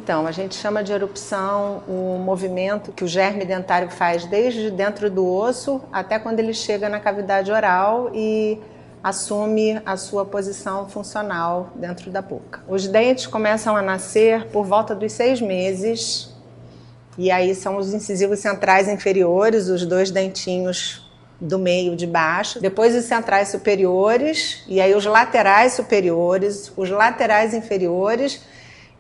Então, a gente chama de erupção o movimento que o germe dentário faz desde dentro do osso até quando ele chega na cavidade oral e assume a sua posição funcional dentro da boca. Os dentes começam a nascer por volta dos 6 meses, e aí são os incisivos centrais inferiores, os 2 dentinhos do meio de baixo, depois os centrais superiores, e aí os laterais superiores, os laterais inferiores,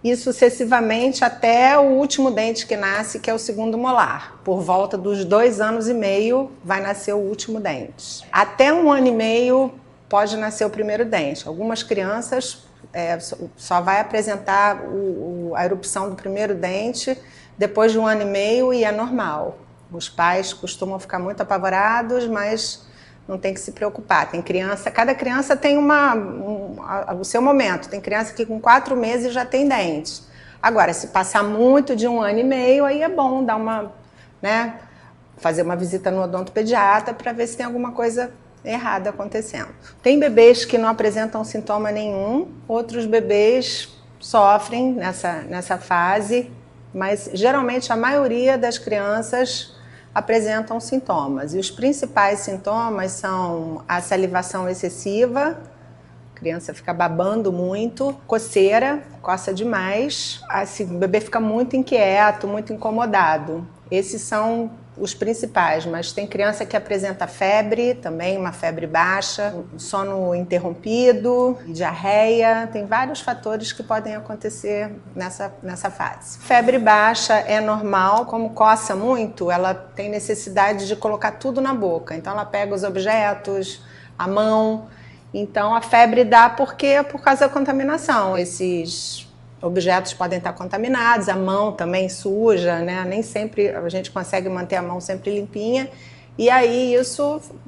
e sucessivamente até o último dente que nasce, que é o segundo molar. Por volta dos 2 anos e meio vai nascer o último dente. Até 1 ano e meio pode nascer o primeiro dente. Algumas crianças só vai apresentar a erupção do primeiro dente depois de 1 ano e meio e é normal. Os pais costumam ficar muito apavorados, mas não tem que se preocupar. Tem criança, cada criança tem o seu momento. Tem criança que com 4 meses já tem dente. Agora, se passar muito de 1 ano e meio, aí é bom dar fazer uma visita no odontopediatra para ver se tem alguma coisa errada acontecendo. Tem bebês que não apresentam sintoma nenhum, outros bebês sofrem nessa fase, mas geralmente a maioria das crianças apresentam sintomas. E os principais sintomas são a salivação excessiva, a criança fica babando muito, coceira, coça demais, assim, o bebê fica muito inquieto, muito incomodado. Esses são os principais, mas tem criança que apresenta febre, também uma febre baixa, sono interrompido, diarreia, tem vários fatores que podem acontecer nessa fase. Febre baixa é normal, como coça muito, ela tem necessidade de colocar tudo na boca, então ela pega os objetos, a mão, então a febre dá por causa da contaminação. Esses objetos podem estar contaminados, a mão também suja, né? Nem sempre a gente consegue manter a mão sempre limpinha, e aí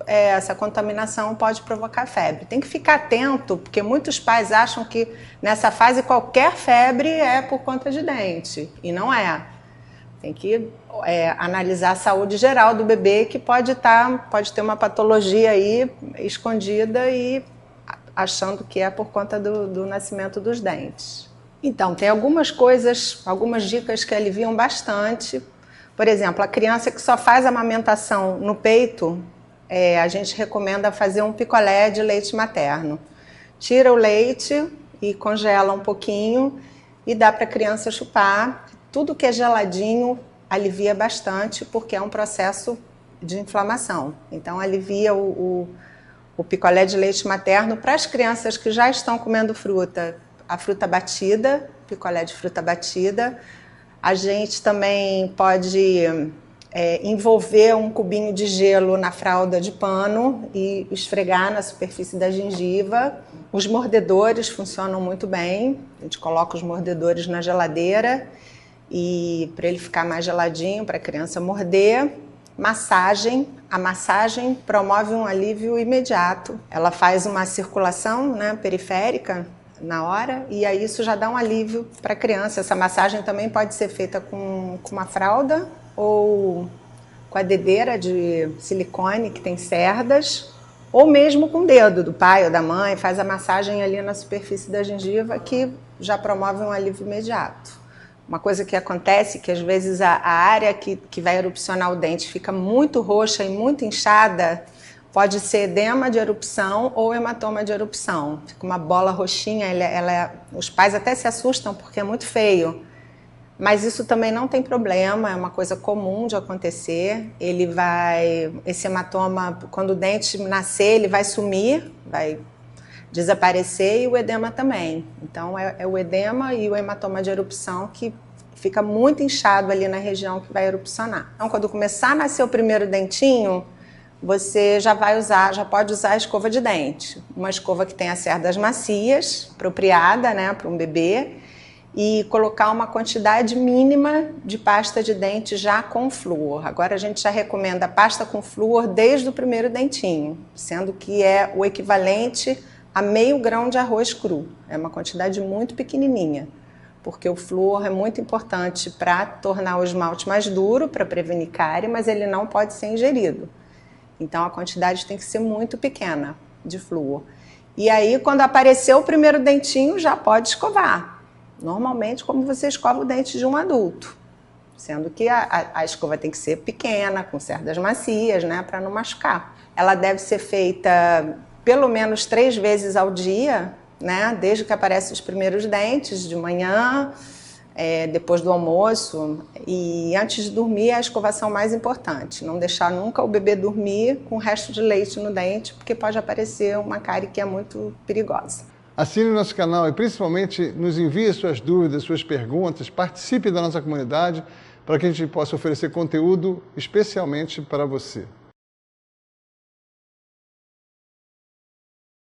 essa contaminação pode provocar febre. Tem que ficar atento, porque muitos pais acham que nessa fase qualquer febre é por conta de dente, e não é. Tem que analisar a saúde geral do bebê, que pode ter uma patologia aí escondida e achando que é por conta do nascimento dos dentes. Então, tem algumas dicas que aliviam bastante. Por exemplo, a criança que só faz amamentação no peito, a gente recomenda fazer um picolé de leite materno. Tira o leite e congela um pouquinho e dá para a criança chupar. Tudo que é geladinho alivia bastante, porque é um processo de inflamação. Então, alivia o picolé de leite materno para as crianças que já estão comendo fruta. A fruta batida, picolé de fruta batida. A gente também pode envolver um cubinho de gelo na fralda de pano e esfregar na superfície da gengiva. Os mordedores funcionam muito bem. A gente coloca os mordedores na geladeira e para ele ficar mais geladinho, para a criança morder. Massagem. A massagem promove um alívio imediato. Ela faz uma circulação, né, periférica na hora, e aí isso já dá um alívio para a criança. Essa massagem também pode ser feita com uma fralda ou com a dedeira de silicone, que tem cerdas, ou mesmo com o dedo do pai ou da mãe, faz a massagem ali na superfície da gengiva, que já promove um alívio imediato. Uma coisa que acontece, que às vezes a área que vai erupcionar o dente fica muito roxa e muito inchada, pode ser edema de erupção ou hematoma de erupção. Fica uma bola roxinha, os pais até se assustam porque é muito feio. Mas isso também não tem problema, é uma coisa comum de acontecer. Esse hematoma, quando o dente nascer, ele vai sumir, vai desaparecer, e o edema também. Então é o edema e o hematoma de erupção que fica muito inchado ali na região que vai erupcionar. Então, quando começar a nascer o primeiro dentinho, você já pode usar a escova de dente. Uma escova que tenha cerdas macias, apropriada, né, para um bebê, e colocar uma quantidade mínima de pasta de dente já com flúor. Agora a gente já recomenda pasta com flúor desde o primeiro dentinho, sendo que é o equivalente a meio grão de arroz cru. É uma quantidade muito pequenininha, porque o flúor é muito importante para tornar o esmalte mais duro, para prevenir cárie, mas ele não pode ser ingerido. Então a quantidade tem que ser muito pequena de flúor. E aí, quando aparecer o primeiro dentinho, já pode escovar. normalmente como você escova o dente de um adulto, sendo que a escova tem que ser pequena, com cerdas macias, né, para não machucar. Ela deve ser feita pelo menos 3 vezes ao dia, né, desde que aparecem os primeiros dentes, de manhã, depois do almoço, e antes de dormir é a escovação mais importante. Não deixar nunca o bebê dormir com o resto de leite no dente, porque pode aparecer uma cárie que é muito perigosa. Assine o nosso canal e principalmente nos envie suas dúvidas, suas perguntas, participe da nossa comunidade para que a gente possa oferecer conteúdo especialmente para você.